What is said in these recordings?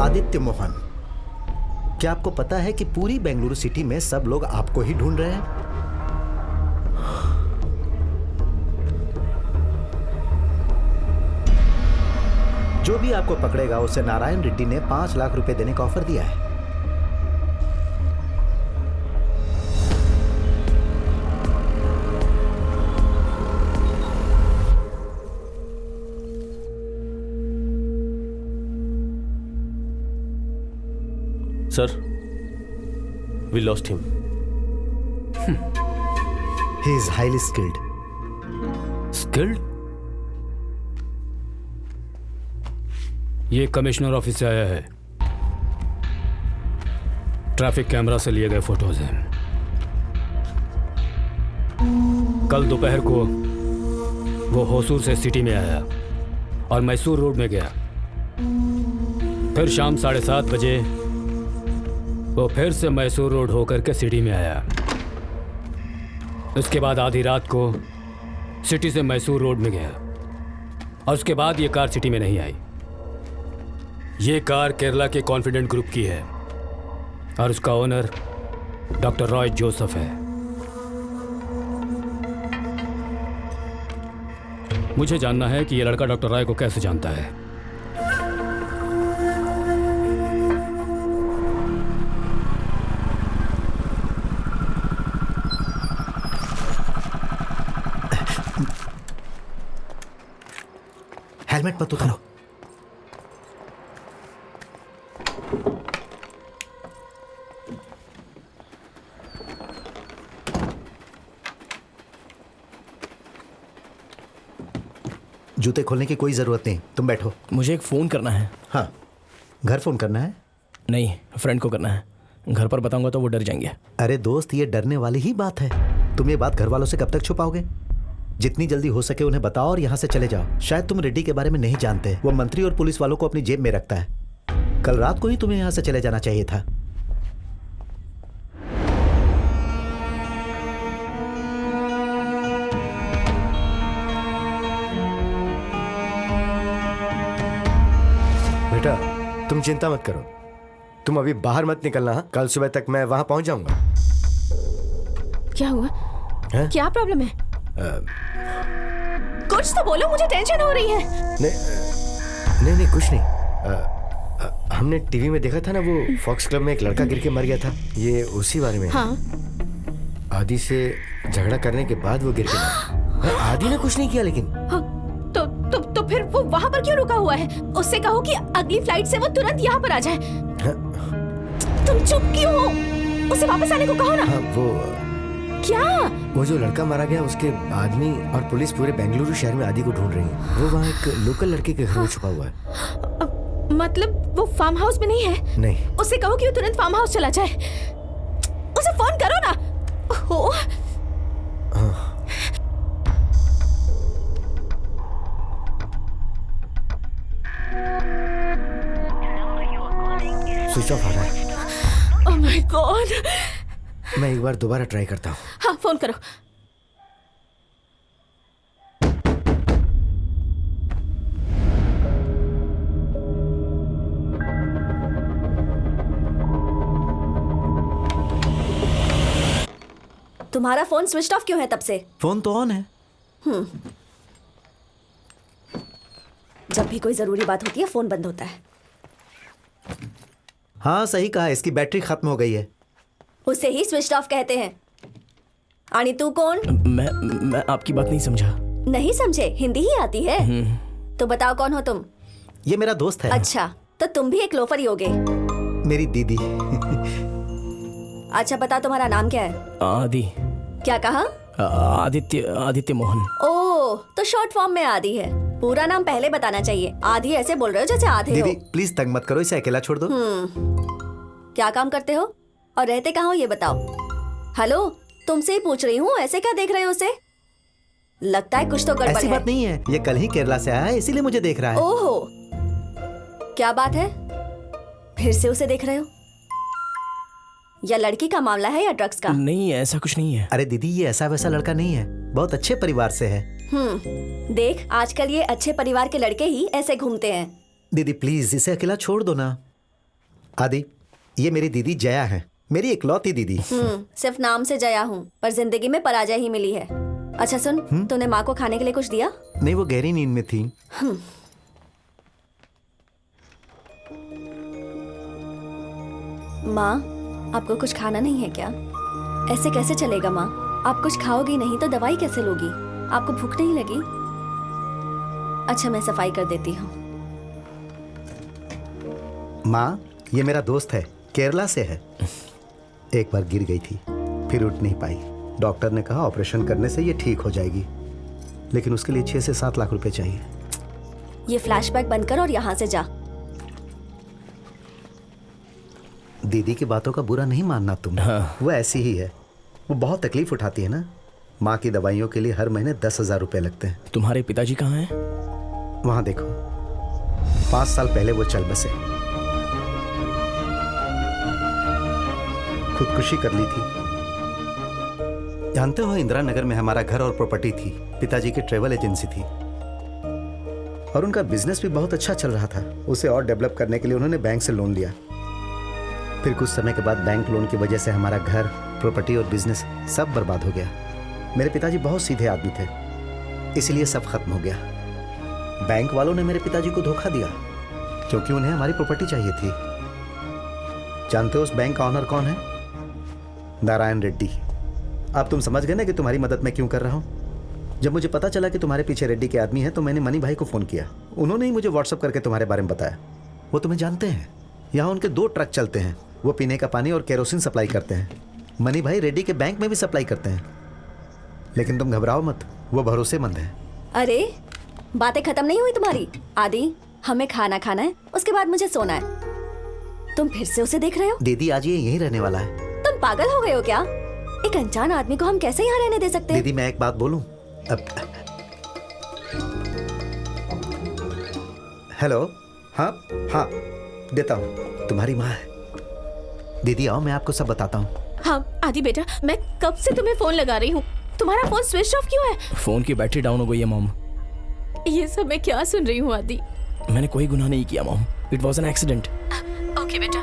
आदित्य मोहन, क्या आपको पता है कि पूरी बेंगलुरु सिटी में सब लोग आपको ही ढूंढ रहे हैं? जो भी आपको पकड़ेगा उसे नारायण रेड्डी ने 5 लाख रुपए देने का ऑफर दिया है। Sir, we lost him. He is highly skilled. Skilled? ये कमिश्नर ऑफिस से आया है। ट्रैफिक कैमरा से लिए गए फोटोज हैं। कल दोपहर को वो होसूर से सिटी में आया और मैसूर रोड में गया। फिर शाम 7:30 बजे वो फिर से मैसूर रोड होकर के सिटी में आया। उसके बाद आधी रात को सिटी से मैसूर रोड में गया और उसके बाद ये कार सिटी में नहीं आई। ये कार केरला के कॉन्फिडेंट ग्रुप की है और उसका ओनर डॉक्टर रॉय जोसेफ है। मुझे जानना है कि ये लड़का डॉक्टर रॉय को कैसे जानता है। हेलमेट मत उतारो। जूते खोलने की कोई जरूरत नहीं, तुम बैठो। मुझे एक फ़ोन करना है। हाँ, घर फोन करना है? नहीं, फ्रेंड को करना है। घर पर बताऊंगा तो वो डर जाएंगे। अरे दोस्त, ये डरने वाली ही बात है। तुम ये बात घर वालों से कब तक छुपाओगे? जितनी जल्दी हो सके उन्हें बताओ और यहाँ से चले जाओ। शायद तुम रेड्डी के बारे में नहीं जानते, वो मंत्री और पुलिस वालों को अपनी जेब में रखता है। कल रात को ही तुम्हें यहाँ से चले जाना चाहिए था। बेटा, तुम चिंता मत करो, तुम अभी बाहर मत निकलना। हाँ? कल सुबह तक मैं वहां पहुंच जाऊंगा। क्या हुआ? है? क्या प्रॉब्लम है? कुछ तो बोलो, मुझे टेंशन हो रही है। नहीं, कुछ नहीं। हमने टीवी में देखा था ना, वो फॉक्स क्लब में एक लड़का गिर के मर गया था। ये उसी बारे में। हाँ। आदि से झगड़ा करने के बाद वो गिर के मरा। आदि ने कुछ नहीं किया, लेकिन हाँ, तो फिर वो वहाँ पर क्यों रुका हुआ है? उससे कहो कि अगली फ्लाइट से वो तुरंत यहाँ पर आ जाए। तुम चुप क्यों हो? उसे वापस आने को कहो ना। हाँ, क्या? वो जो लड़का मारा गया, उसके आदमी और पुलिस पूरे बेंगलुरु शहर में आदि को ढूंढ रही है। वो वहाँ एक लोकल लड़के के घर में छुपा हुआ है। मतलब वो फार्म हाउस में नहीं है? नहीं। उससे कहो कि वो तुरंत फार्म हाउस चला जाए। उसे फोन करो ना। ओह। स्विच ऑफ आ रहा है। Oh my God. मैं एक बार दोबारा ट्राई करता हूँ। हाँ, फोन करो। तुम्हारा फोन स्विच ऑफ क्यों है तब से? फोन तो ऑन है। जब भी कोई जरूरी बात होती है फोन बंद होता है। हाँ, सही कहा, इसकी बैटरी खत्म हो गई है। उसे ही स्विच ऑफ कहते हैं। आणि तू कौन? मैं आपकी बात नहीं समझा। नहीं समझे? हिंदी ही आती है? तो बताओ कौन हो तुम? ये मेरा दोस्त है। अच्छा, तो तुम भी एक लोफर ही होगे। मेरी दीदी। अच्छा बता, तुम्हारा नाम क्या है? आदि। क्या कहा? आदित्य मोहन। ओह, तो शॉर्ट फॉर्म में आदि है। पूरा नाम पहले बताना चाहिए। आदि ऐसे बोल रहे हो जैसे आधे हो। दीदी प्लीज तंग मत करो, इसे अकेला छोड़ दो। क्या काम करते हो और रहते कहाँ हो ये बताओ। हेलो, तुमसे ही पूछ रही हूँ, ऐसे क्या देख रहे हो उसे? लगता है कुछ तो गड़बड़ है। ऐसी बात नहीं है, ये कल ही केरला से आया है, इसीलिए मुझे देख रहा है। ओहो, क्या बात है? फिर से उसे देख रहे हो? या लड़की का मामला है या ड्रग्स का? नहीं, ऐसा कुछ नहीं है। अरे दीदी, ये ऐसा वैसा लड़का नहीं है, बहुत अच्छे परिवार से है। देख, आजकल ये अच्छे परिवार के लड़के ही ऐसे घूमते हैं। दीदी प्लीज इसे अकेला छोड़ दो ना। आदि, ये मेरी दीदी जया है, मेरी इकलौती दीदी। सिर्फ नाम से जया हूँ पर जिंदगी में पराजय ही मिली है। अच्छा सुन, तूने माँ को खाने के लिए कुछ दिया? नहीं, वो गहरी नींद में थी। माँ, आपको कुछ खाना नहीं है क्या? ऐसे कैसे चलेगा माँ? आप कुछ खाओगी नहीं तो दवाई कैसे लोगी? आपको भूख नहीं लगी? अच्छा, मैं सफाई कर देती हूँ। माँ, ये मेरा दोस्त है, केरला से है। एक बार गिर गई थी, फिर उठ नहीं पाई। डॉक्टर ने कहा ऑपरेशन करने से ये ठीक हो जाएगी, लेकिन उसके लिए 6 से 7 लाख रुपए चाहिए। ये फ्लैशबैक बंद कर और यहाँ से जा। दीदी की बातों का बुरा नहीं मानना तुम। हाँ। वो ऐसी ही है, वो बहुत तकलीफ उठाती है ना। माँ की दवाइयों के लिए हर महीने 10,000 रुपए लगते हैं। तुम्हारे पिताजी कहाँ हैं? वहां देखो, 5 साल पहले वो चल बसे, खुदकुशी कर ली थी। जानते हो, इंदिरा नगर में हमारा घर और प्रॉपर्टी थी। पिताजी की ट्रेवल एजेंसी थी और उनका बिजनेस भी बहुत अच्छा चल रहा था। उसे और डेवलप करने के लिए उन्होंने बैंक से लोन लिया। फिर कुछ समय के बाद बैंक लोन की वजह से हमारा घर, प्रॉपर्टी और बिजनेस सब बर्बाद हो गया। मेरे पिताजी बहुत सीधे आदमी थे, इसलिए सब खत्म हो गया। बैंक वालों ने मेरे पिताजी को धोखा दिया क्योंकि उन्हें हमारी प्रॉपर्टी चाहिए थी। जानते हो उस बैंक का ऑनर कौन है? नारायण रेड्डी। अब तुम समझ गए ना कि तुम्हारी मदद मैं क्यों कर रहा हूं। जब मुझे पता चला कि तुम्हारे पीछे रेड्डी के आदमी हैं तो मैंने मनी भाई को फोन किया। उन्होंने ही मुझे व्हाट्सएप करके तुम्हारे बारे में बताया। वो तुम्हें जानते हैं, यहाँ उनके 2 ट्रक चलते हैं। वो पीने का पानी और केरोसिन सप्लाई करते हैं। मनी भाई रेड्डी के बैंक में भी सप्लाई करते हैं। लेकिन तुम घबराओ मत, वो भरोसेमंद है। अरे, बातें खत्म नहीं हुई तुम्हारी? आदि, हमें खाना खाना है, उसके बाद मुझे सोना है। तुम फिर से उसे देख रहे हो? दीदी आज ये यहीं रहने वाला है। तुम पागल हो गए हो क्या? एक अनजान आदमी को हम कैसे यहाँ रहने दे सकते हैं? दीदी, मैं एक बात बोलूं? अब हेलो, हाँ हाँ, देता हूँ। तुम्हारी माँ है। दीदी आओ, मैं आपको सब बताता हूँ। हाँ आदि बेटा, मैं कब से तुम्हें फोन लगा रही हूँ। तुम्हारा फोन स्विच ऑफ क्यों है? फोन की बैटरी डाउन हो गई है मॉम। ये सब मैं क्या सुन रही हूँ आदि? मैंने कोई गुनाह नहीं किया mom, it was an accident. Okay बेटा,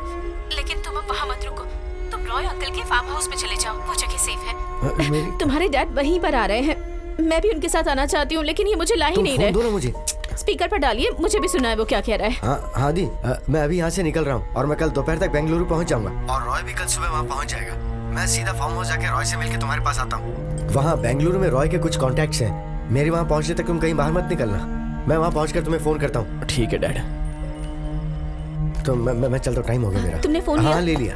लेकिन तुम अब वहाँ मत रुको। तुम रॉय अंकल के फार्म हाउस में चले जाओ, वो जगह सेफ है। तुम्हारे डैड वहीं पर आ रहे हैं। मैं भी उनके साथ आना चाहती हूँ, लेकिन ये मुझे ला ही नहीं रहे। दो ना मुझे। स्पीकर पर डालिए, मुझे भी सुना है वो क्या कह रहा है। हाँ हाँ दी, मैं अभी यहाँ से निकल रहा हूँ और मैं कल दोपहर तक बेंगलुरु पहुँच जाऊंगा और रॉय भी कल सुबह वहाँ पहुँच जाएगा। मैं सीधा फार्म हाउस जाके रॉय से मिलके तुम्हारे पास आता हूँ। वहाँ बेंगलुरु में रॉय के कुछ कॉन्टैक्ट्स हैं। मेरे वहाँ पहुँचने तक तुम कहीं बाहर मत निकलना। मैं वहाँ पहुँचकर तुम्हें फोन करता हूँ। ठीक है डैड। तो मैं चलता हूँ, टाइम हो गया मेरा। तुमने फोन लिया? हाँ, ले लिया।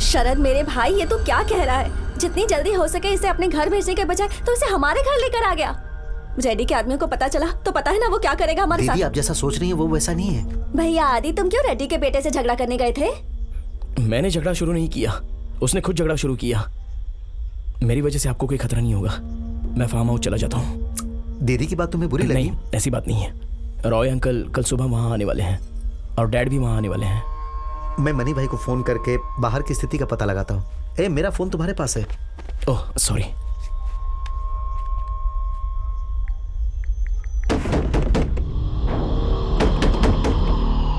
शरद मेरे भाई, ये तो क्या कह रहा है? जितनी जल्दी हो सके इसे अपने घर भेजने के बजाय तो इसे हमारे घर लेकर आ गया। रेड्डी के आदमियों को पता चला तो पता है ना वो क्या करेगा हमारे दीदी, साथ। आप जैसा सोच रही हैं वो वैसा नहीं है। भैया आदि, तुम क्यों रेड्डी के बेटे से झगड़ा करने गए थे? मैंने झगड़ा शुरू नहीं किया, उसने खुद झगड़ा शुरू किया। मेरी वजह से आपको कोई खतरा नहीं होगा। मैं फार्म हाउस चला जाता हूँ। दीदी की बात तुम्हें बुरी लगी? नहीं, ऐसी बात नहीं है। रॉय अंकल कल सुबह वहाँ आने वाले हैं और डैड भी वहाँ आने वाले हैं। मैं मनी भाई को फोन करके बाहर की स्थिति का पता लगाता हूँ। ए, मेरा फोन तुम्हारे पास है। Oh sorry.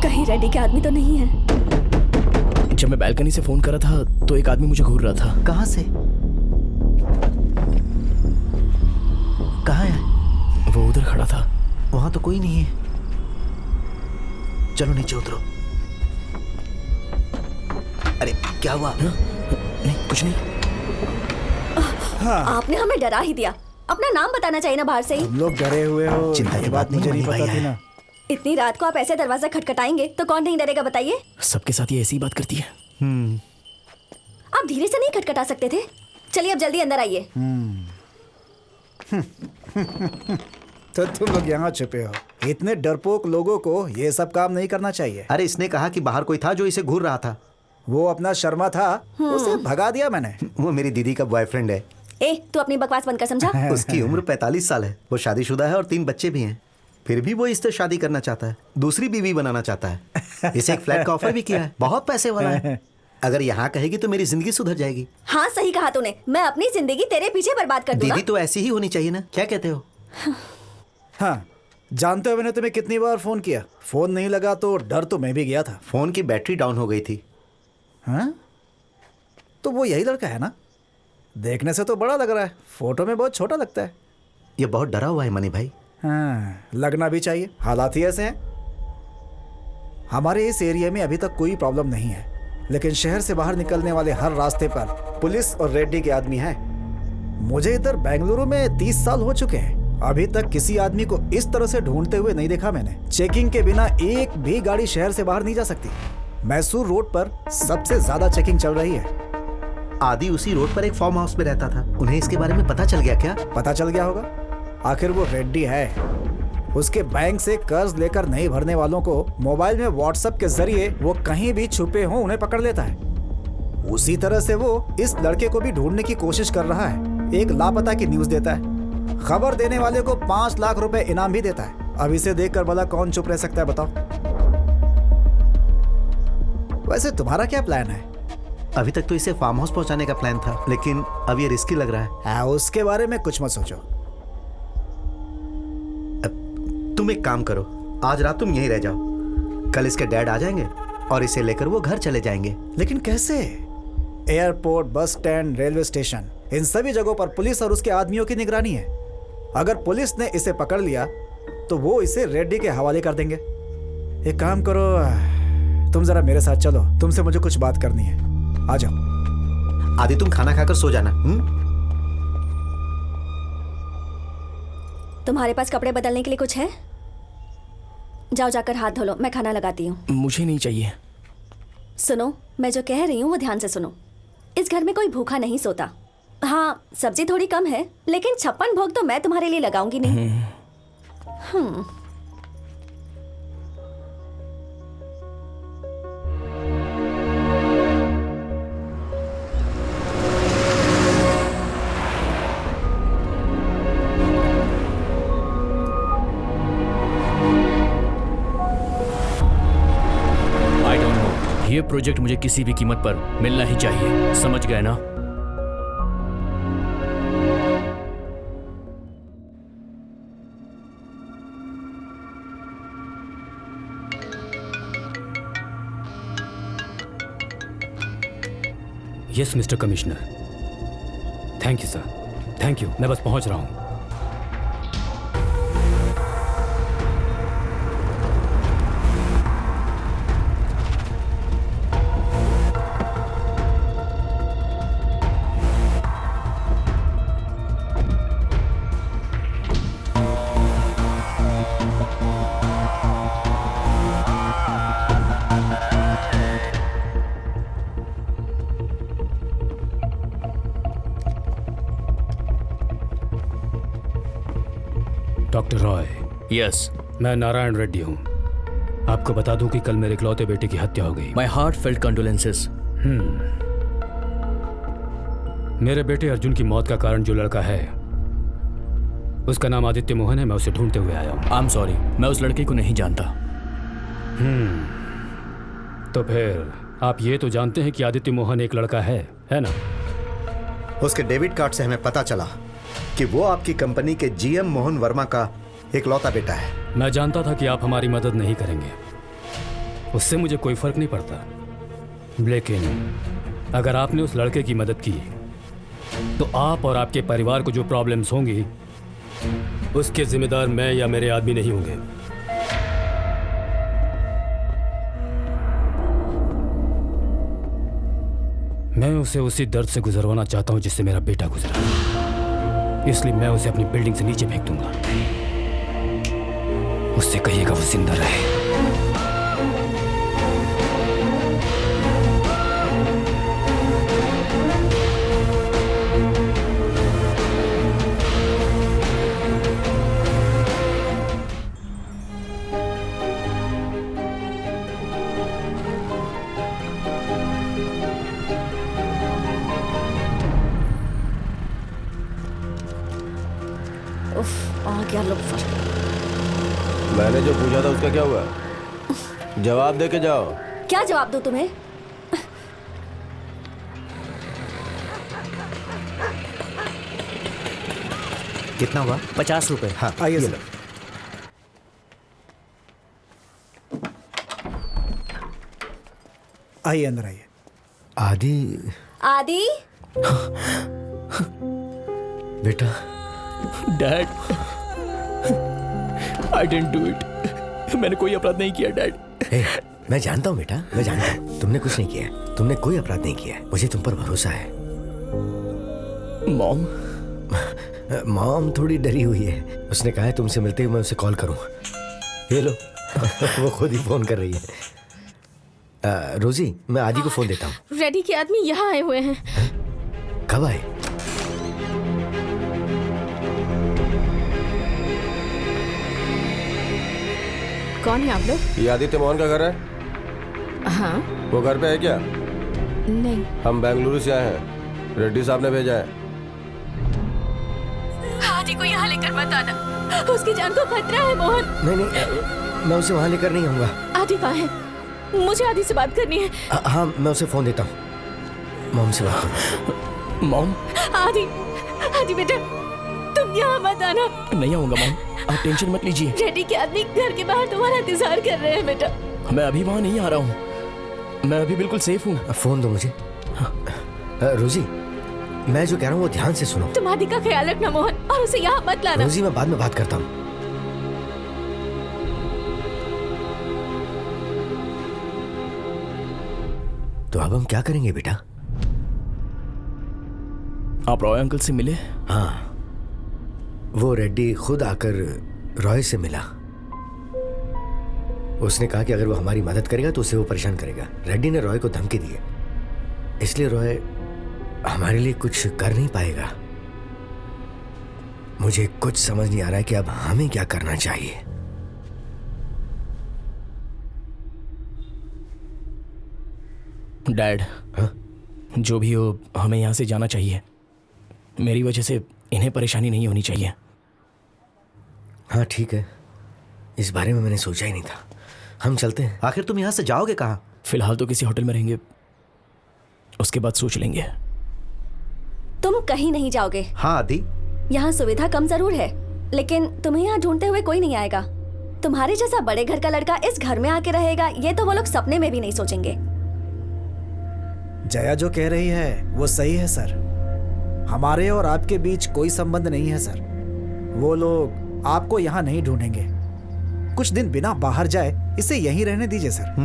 कहीं रेड्डी के आदमी तो नहीं है? जब मैं बालकनी से फोन कर रहा था तो एक आदमी मुझे घूर रहा था। कहाँ से? कहाँ है? वो उधर खड़ा था। वहां तो कोई नहीं है। चलो नीचे उतरो। अरे क्या हुआ? नहीं, कुछ नहीं। आपने हमें डरा ही दिया। अपना नाम बताना चाहिए ना बाहर से ही। तुम लोग डरे हुए हो। चिंता की ये बात नहीं, मुझे नहीं मनी पता भाई थी है। ना। इतनी रात को आप ऐसे दरवाजा खटखटाएंगे तो कौन नहीं डरेगा बताइए? सबके साथ ये ऐसी ही बात करती है। आप धीरे से नहीं खटखटा सकते थे? चलिए अब जल्दी अंदर आइए। तो तुम लोग यहाँ छुपे हो। इतने डरपोक लोगों को ये सब काम नहीं करना चाहिए। अरे इसने कहा कि बाहर कोई था जो इसे घूर रहा था। वो अपना शर्मा था, उसे भगा दिया मैंने। वो मेरी दीदी का बॉयफ्रेंड है। ए, तू अपनी बकवास बंद कर, समझा? उसकी उम्र 45 साल है। वो शादीशुदा है और 3 बच्चे भी हैं। फिर भी वो इससे शादी करना चाहता है, दूसरी बीवी बनाना चाहता है। इसे एक फ्लैट का ऑफर भी किया है, बहुत पैसे वाला है। अगर यहाँ कहेगी तो मेरी जिंदगी सुधर जाएगी। हाँ सही कहा तूने। मैं अपनी जिंदगी तेरे पीछे बर्बाद कर दूंगा। दीदी तो ऐसी ही होनी चाहिए ना, क्या कहते हो? हाँ, जानते हो मैंने तुम्हें कितनी बार फोन किया, फोन नहीं लगा तो डर तो मैं भी गया था। फोन की बैटरी डाउन हो गई थी। हाँ, तो वो यही लड़का है ना? देखने से तो बड़ा लग रहा है, फोटो में बहुत छोटा लगता है। ये बहुत डरा हुआ है मनी भाई। हाँ, लगना भी चाहिए, हालात ही ऐसे हैं। हमारे इस एरिया में अभी तक कोई प्रॉब्लम नहीं है, लेकिन शहर से बाहर निकलने वाले हर रास्ते पर पुलिस और रेड्डी के आदमी हैं। मुझे इधर बेंगलुरु में 30 साल हो चुके हैं, अभी तक किसी आदमी को इस तरह से ढूंढते हुए नहीं देखा मैंने। चेकिंग के बिना एक भी गाड़ी शहर से बाहर नहीं जा सकती। मैसूर रोड पर सबसे ज्यादा चेकिंग चल रही है। आदि उसी रोड पर एक फार्म हाउस में रहता था, उन्हें इसके बारे में पता चल गया क्या? पता चल गया होगा, आखिर वो रेड्डी है। उसके बैंक से कर्ज लेकर नहीं भरने वालों को मोबाइल में व्हाट्सएप के जरिए वो कहीं भी छुपे हों उन्हें पकड़ लेता है। उसी तरह से वो इस लड़के को भी ढूंढने की कोशिश कर रहा है। एक लापता की न्यूज देता है, खबर देने वाले को 5 लाख रुपए इनाम भी देता है। अब इसे देखकर भला कौन चुप रह सकता है बताओ? वैसे तुम्हारा क्या प्लान है? अभी तक तो इसे फार्म हाउस पहुंचाने का प्लान था, लेकिन अब ये रिस्की लग रहा है। हाँ, उसके बारे में कुछ मत सोचो। तुम एक काम करो, आज रात तुम यहीं रह जाओ, कल इसके डैड आ जाएंगे और इसे लेकर वो घर चले जाएंगे। लेकिन कैसे? Airport, bus stand, railway station, इन सभी जगहों पर पुलिस और उसके आदमियों की निगरानी है। अगर पुलिस ने इसे पकड़ लिया तो वो इसे रेड्डी के हवाले कर देंगे। एक काम करो, तुम जरा मेरे साथ चलो, तुमसे मुझे कुछ बात करनी है। आ जाओ। आदि तुम खाना खाकर सो जाना। तुम्हारे पास कपड़े बदलने के लिए कुछ है? जाओ जाकर हाथ धो लो, मैं खाना लगाती हूँ। मुझे नहीं चाहिए। सुनो, मैं जो कह रही हूँ वो ध्यान से सुनो। इस घर में कोई भूखा नहीं सोता। हाँ, सब्जी थोड़ी कम है, लेकिन 56 भोग तो मैं तुम्हारे लिए लगाऊंगी नहीं। आई डोंट नो, ये प्रोजेक्ट मुझे किसी भी कीमत पर मिलना ही चाहिए, समझ गए ना? Yes mister commissioner. Thank you sir, thank you. मैं बस पहुंच रहा हूं। डॉक्टर रॉय। यस। मैं नारायण रेड्डी हूँ। आपको बता दूं कि कल मेरे इकलौते बेटे की हत्या हो गई। My heart felt condolences. मेरे बेटे अर्जुन की मौत का कारण जो लड़का है उसका नाम आदित्य मोहन है। मैं उसे ढूंढते हुए आया हूँ। आई एम सॉरी, मैं उस लड़के को नहीं जानता। तो फिर आप ये तो जानते हैं कि आदित्य मोहन एक लड़का है ना? उसके डेबिट कार्ड से हमें पता चला कि वो आपकी कंपनी के जीएम मोहन वर्मा का एक लौता बेटा है। मैं जानता था कि आप हमारी मदद नहीं करेंगे, उससे मुझे कोई फर्क नहीं पड़ता। लेकिन अगर आपने उस लड़के की मदद की तो आप और आपके परिवार को जो प्रॉब्लम्स होंगी उसके जिम्मेदार मैं या मेरे आदमी नहीं होंगे। मैं उसे उसी दर्द से गुजरवाना चाहता हूं जिससे मेरा बेटा गुजरा। इसलिए मैं उसे अपनी बिल्डिंग से नीचे फेंक दूंगा। उससे कहिएगा वो जिंदा रहे। उफ, आ गया लोफर। मैंने जो पूछा था उसका क्या हुआ? जवाब दे के जाओ। क्या जवाब दूं तुम्हें? कितना हुआ? 50 रुपए। हाँ, आइए ये सर। लो। आइए अंदर आइए। आदि आदि, बेटा। Dad, I didn't do it. मैंने कोई अपराध नहीं किया डैड। मैं जानता हूँ बेटा, मैं जानता हूँ तुमने कुछ नहीं किया है, तुमने कोई अपराध नहीं किया है, मुझे तुम पर भरोसा है। मॉम? मॉम थोड़ी डरी हुई है, उसने कहा है तुमसे मिलते ही मैं उसे कॉल करूँ। ये लो वो खुद ही फोन कर रही है। रोजी, मैं आदि को फोन देता हूँ। रेडी के आदमी यहाँ आए हुए हैं। कब आए? कौन है आप लोग? ये आदित्य मोहन का घर है? हाँ। वो घर पे है क्या? नहीं। हम बेंगलुरु से आए हैं, रेड्डी साहब ने भेजा है। आदि को यहाँ लेकर मत आना, उसकी जान को खतरा है मोहन। नहीं, मैं उसे वहाँ लेकर नहीं आऊँगा। आदि कहाँ है? मुझे आदि से बात करनी है। हाँ, मैं उसे फोन देता हूँ। मॉम से बात करो। मॉम? आदि बेटा, तुम यहाँ मत आना। नहीं आऊंगा मॉम, आप टेंशन मत लीजिए। रेडी के आदमी घर के बाहर तुम्हारा इंतजार कर रहे हैं बेटा। मैं अभी वहाँ नहीं आ रहा हूँ, मैं अभी बिल्कुल सेफ हूँ। फोन दो मुझे। रोजी, मैं जो कह रहा हूँ वो ध्यान से सुनो। तुम आदि का ख्याल रखना मोहन, और उसे यहाँ मत लाना। रोजी, मैं बाद में बात करता हूँ। तो अब हम क्या करेंगे बेटा? आप रॉय अंकल से मिले? हाँ, वो रेड्डी खुद आकर रॉय से मिला। उसने कहा कि अगर वो हमारी मदद करेगा तो उसे वो परेशान करेगा। रेड्डी ने रॉय को धमकी दी है, इसलिए रॉय हमारे लिए कुछ कर नहीं पाएगा। मुझे कुछ समझ नहीं आ रहा है कि अब हमें क्या करना चाहिए। डैड, हाँ? जो भी हो, हमें यहाँ से जाना चाहिए। मेरी वजह से इन्हें परेशानी नहीं होनी चाहिए। हाँ ठीक है, इस बारे में मैंने सोचा ही नहीं था। हम चलते हैं। आखिर तुम यहाँ से जाओगे कहाँ? फिलहाल तो किसी होटल में रहेंगे, उसके बाद सोच लेंगे। तुम कहीं नहीं जाओगे। हाँ आदि, यहाँ सुविधा कम जरूर है, लेकिन तुम्हें यहाँ ढूंढते हुए कोई नहीं आएगा। तुम्हारे जैसा बड़े घर का लड़का इस घर में आके रहेगा, ये तो वो लोग सपने में भी नहीं सोचेंगे। जया जो कह रही है वो सही है सर। हमारे और आपके बीच कोई संबंध नहीं है सर। वो लोग आपको यहाँ नहीं ढूंढेंगे। कुछ दिन बिना बाहर जाए इसे यहीं रहने दीजिए सर।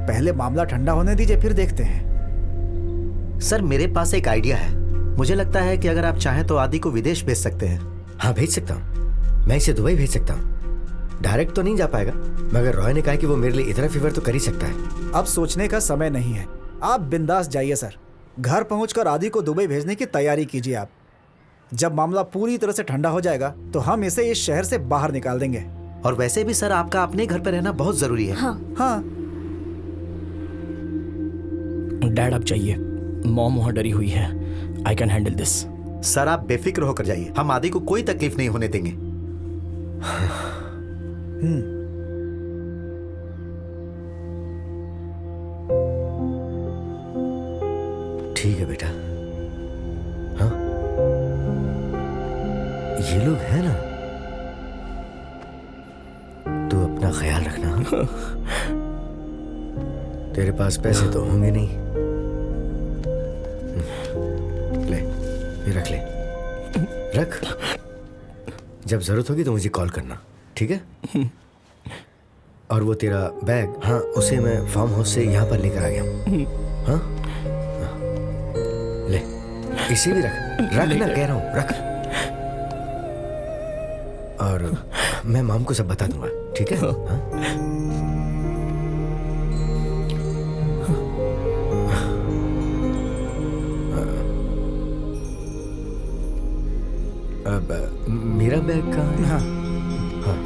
पहले मामला ठंडा होने दीजिए, फिर देखते हैं। सर मेरे पास एक आइडिया है। मुझे लगता है कि अगर आप चाहें तो आदि को विदेश भेज सकते हैं। हाँ भेज सकता हूँ, मैं इसे दुबई भेज सकता हूँ। डायरेक्ट तो नहीं जा पाएगा, मगर रॉय ने कहा कि वो मेरे लिए इतना फेवर तो कर ही सकता है। अब सोचने का समय नहीं है, आप बिंदास जाइए सर। घर पहुंचकर आदि को दुबई भेजने की तैयारी कीजिए आप। जब मामला पूरी तरह से ठंडा हो जाएगा तो हम इसे इस शहर से बाहर निकाल देंगे। और वैसे भी सर आपका अपने घर पर रहना बहुत जरूरी है। हाँ। डैड आप जाइए, मॉम वहाँ डरी हुई है। I can handle this. Sir आप बेफिक्र होकर जाइए, हम आदि को कोई तकलीफ नहीं होने देंगे। ठीक है बेटा। हाँ, ये लोग हैं ना, तू अपना ख्याल रखना। तेरे पास पैसे तो होंगे नहीं। ले, ये रख ले, रख। जब जरूरत होगी तो मुझे कॉल करना, ठीक है? और वो तेरा बैग, हाँ उसे मैं फार्म हाउस से यहाँ पर लेकर आ गया हूँ। हाँ, ले इसे भी रख ना, कह रहा हूँ रख। और मैं माम को सब बता दूंगा, ठीक है? हाँ? अब मेरा बैग कहाँ है? हाँ। हाँ